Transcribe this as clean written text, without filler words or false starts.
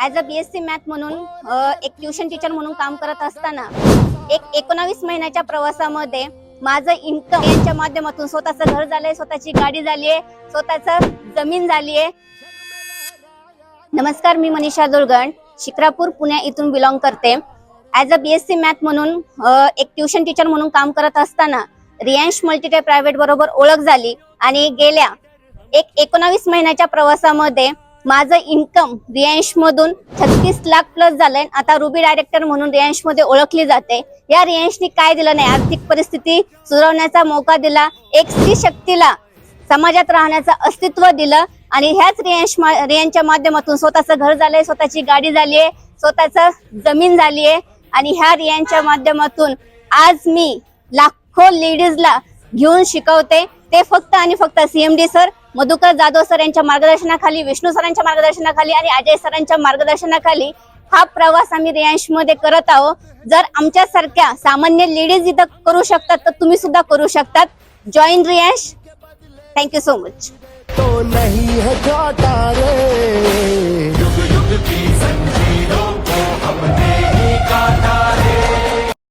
As a BSc math म्हणून एक tuition teacher म्हणून काम करत असताना एक 19 महिन्याच्या प्रवासामध्ये माझं इन्कम यांच्या माध्यमातून स्वतःचं घर झालंय, स्वतःची गाडी झालीये, स्वतःचं जमीन झालीये. नमस्कार, मी मनीषा दुर्गण, शिक्रापूर पुणे इथून बिलॉंग करते. ॲज अ BSc मॅथ म्हणून एक ट्युशन टीचर म्हणून काम करत असताना रियांश मल्टीटेक प्रायव्हेट बरोबर ओळख झाली आणि गेल्या 19 महिन्याच्या प्रवासामध्ये माझं इन्कम रियांश मधून 36 लाख प्लस झालंय. आता रुबी डायरेक्टर म्हणून रियांश मध्ये ओळखली जाते. या रियांशनी काय दिलं नाही, आर्थिक परिस्थिती सुधारण्याचा मौका दिला, एक स्त्री शक्तीला समाजात राहण्याचं अस्तित्व दिलं आणि ह्याच रियांशच्या माध्यमातून स्वतःचं घर झालंय, स्वतःची गाडी झालीये, स्वतःचं जमीन झालीये आणि ह्या रियांशच्या माध्यमातून आज मी लाखो लेडीजला घेऊन शिकवते. ते फक्त आणि फक्त CMD sir, Madhukar Jadhav sir यांच्या मार्गदर्शनाखाली, विष्णू सरांच्या मार्गदर्शनाखाली आणि अजय सरांच्या मार्गदर्शनाखाली हा प्रवास आम्ही रियांश मध्ये करत आहोत. जर आमच्यासारख्या सामान्य लेडीज इथं करू शकतात तर तुम्ही सुद्धा करू शकतात. Join Riyansh. Thank you so much. तो नहीं है छोटा रे।